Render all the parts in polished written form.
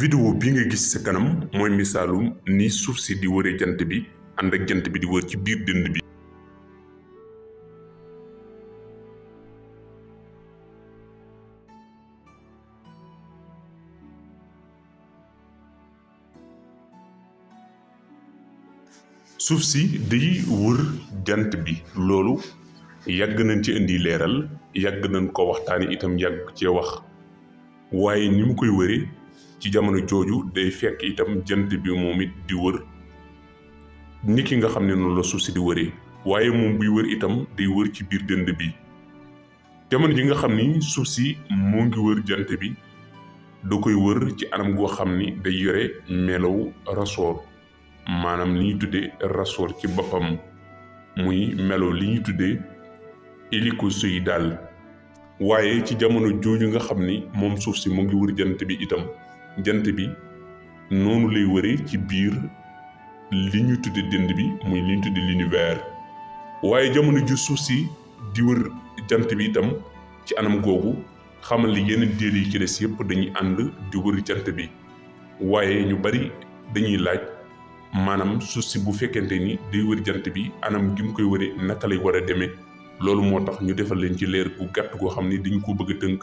vidéo bi nga gis sa kanam mooy misaalum ni suuf si di wëree jant bi ànd ak jant bi di wër ci biir dënd bi. suuf si day wër jant bi loolu yàgg nañ ci indi leeral yàgg nañ ko waxtaani itam yàgg cee wax waaye ni mu koy wëree ci jamono jooju day fekk itam jant bi moom it di wër ni ki nga xam ne noonu la suuf si di wëree waaye moom buy wër itam day wër ci biir dënd bi. jamono ji nga xam ni suuf si moo ngi wër jant bi da koy wër ci anam goo xam ni day yore melow rasoor maanaam li ñuy tuddee rasoor ci boppam muy melow li ñuy tuddee hélicoïdal. waaye ci jamono jooju nga xam ni moom suuf si mu ngi wër jant bi itam jant bi noonu lay wëree ci biir li ñu tudde dënd bi muy li ñu tudde l'univers. waaye jamono ju suuf si di wër jant bi itam ci anam googu xamal li yeneen déel yi ci des yépp dañuy ànd di wër jant bi. waaye ñu bari dañuy laaj maanaam suuf si bu fekkente ni day wër jant bi anam gi mu koy wëree naka lay war a demee. loolu moo tax ñu defal leen ci leer gu gàtt goo xam ni dañu ko bëgg a tënk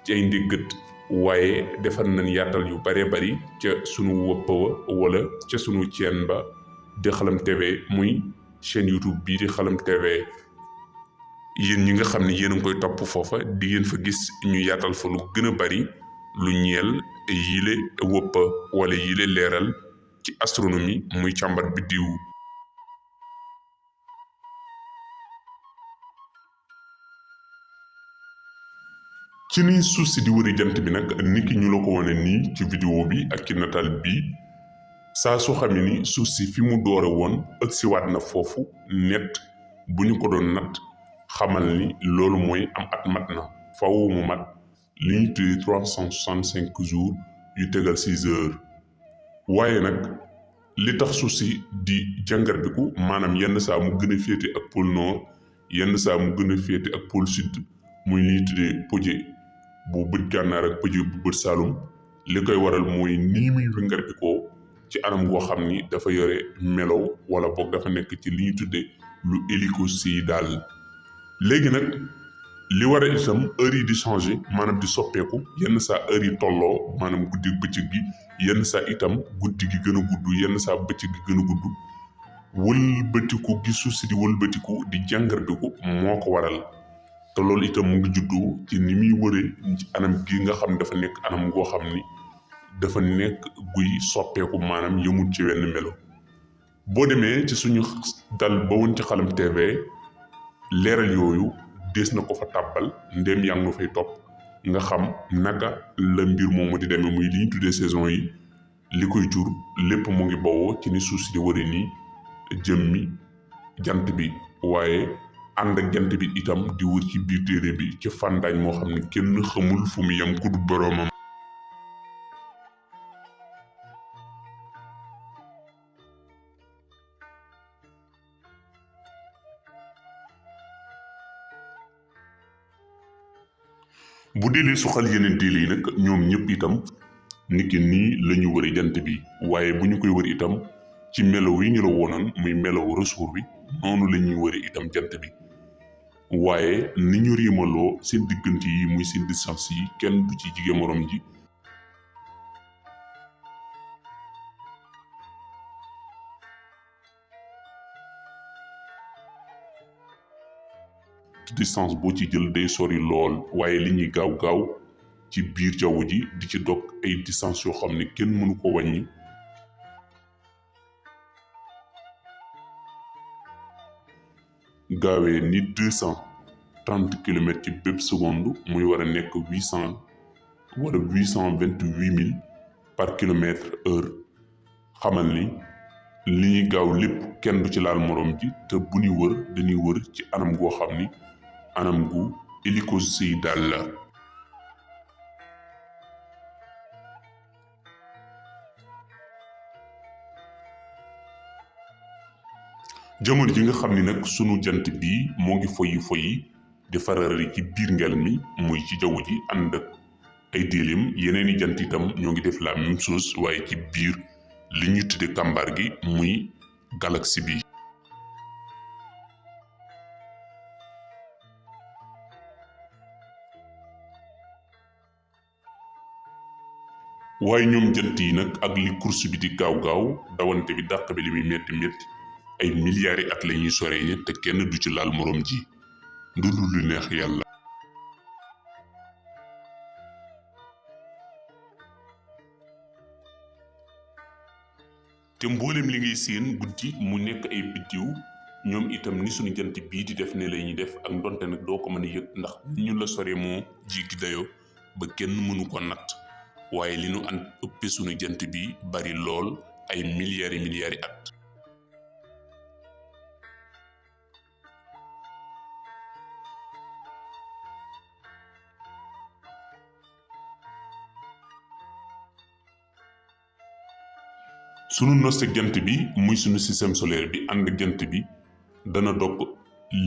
ci ay ndéggat waaye defal nañ yaatal yu baree bari ca sunu wëppa wa wala ca sunu chaîne ba di Xalam TV muy chaîne YouTube bii di Xalam TV. yéen ñi nga xam ne yéen a ngi koy topp foofa di ngeen fa gis ñu yaatal fa lu gën a bari lu ñeel yile wëppa wala yile leeral ci astronomie muy càmbar biddiw. ci ni suuf si di wëri jant bi nag niki ñu la ko wane nii ci vidéo bi ak ci nataal bi saa soo xam ne ni suuf si fi mu doore woon ëgsiwaat na foofu net bu ñu ko doon natt xamal ni loolu mooy am at mat na faaw mu mat li ñu tuddee 365 jours yu tegal 6 heures. waaye nag li tax suuf si di jàngarbiku maanaam yenn saa mu gën a féete ak pôle nord yenn saa mu gën a féete ak pôle sud muy li ñu tuddee pôle bu bët gànnaar ak pëj bu bët saalum li koy waral mooy nii muy wëngarbikoo ci anam goo xam ni dafa yore melow wala boog dafa nekk ci li ñu tudde lu hélicoïdal. léegi nag li war a itam heure yi di changer maanaam di soppeeku yenn saa heure yi tolloo maanaam guddi bëccëg gi yenn saa itam guddi gi gën a gudd yenn saa bëccëg gi gën a gudd wëlbatiku gi suuf si di wëlbatiku di jàngarbiku moo ko waral. te loolu itam mu ngi juddoo ci ni muy wëree ci anam gi nga xam ne dafa nekk anam goo xam ni dafa nekk guy soppeeku maanaam yëmul ci wenn melo. boo demee ci suñu dal ba woon ci Xalam TV leeral yooyu des na ko fa tàbbal ndéem yaa ngi fay topp nga xam naka la mbir moomu di demee muy li ñu tuddee saison yi li koy jur lépp mu ngi bawoo ci ni suuf si di wëree nii jëmmi jant bi waaye ànd ak jant bi itam di wër ci biir téere bi ci fàndaañ moo xam ne kenn xamul fu mu yem ku dul boroomam. bu dee soxal yeneen téere yi nag ñoom ñëpp itam niki nii la ñu wëri jant bi waaye bu ñu koy wër itam ci melaw yi ñu la woonoon muy melaw rasuur bi noonu la ñuy wëri itam jant bi. waaye ni ñu riimaloo seen diggante yi muy seen distance yi kenn du ci jige morom ji. distance boo ci jël day sori lool waaye li ñuy gaaw gaaw ci biir jaww ji di ci dog ay distance yoo xam ne kenn mënu ko wàññi. gaawee ni 230 kilomètres ci bépp seconde muy war a nekk 800 wala 828 000 par kilomètre heure. xamal ni li ñuy gaaw lépp kenn du ci laal morom ji te bu ñuy wër dañuy wër ci anam goo xam ni anam gu hélicoïdal la. jamono ji nga xam ni nag sunu jant bii moo ngi foyi di farari ci biir ngel mi muy ci jaww ji ànd ak ay déelim yeneen i jant itam ñoo ngi def la même chose waaye ci biir li ñu tudde kàmbar gi muy galaxie bi. waaye ñoom jant yi nag ak li course bi di gaaw dawante bi dàq bi li muy metti ay milliards yi at la ñuy soree te kenn du ci laal moroom ji ndundu lu neex yàlla. te mboolem li ngay seen guddi mu nekk ay biddiw ñoom itam ni suñu jant bii di def ne la ñuy def ak ndonte nag doo ko mën a yëg ndax ni ñu la sore moo jéggi dayoo ba kenn mënu ko natt waaye li nu an ëppe suñu jant bi bari lool ay milliards yi at. sunu nosteg jant bi muy sunu système solaire bi ànd ak jant bi dana dog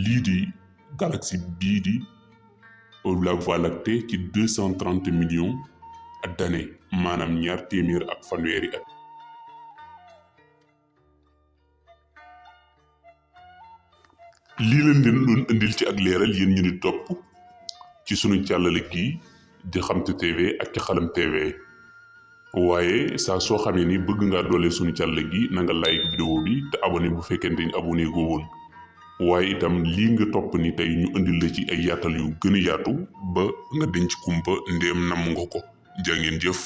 lii di galaxie bii di la Voie lactée ci 230 millions d'années maanaam 200 ak fanweeri at. lii leen doon indil ci ak leeral yéen ñu ni topp ci sunu càllale kii di Xamtu TV ak ci Xalam TV. waaye saa soo xamee ni bëgg ngaa doole suñu càll gi na nga like vidéo bi te abonné bu fekkente ni abonné goo woon waaye itam lii nga topp ni tey ñu indil la ci ay yaatal yu gën a yaatu ba nga denc kumpa ndéem namm nga ko jaa ngeen jëf.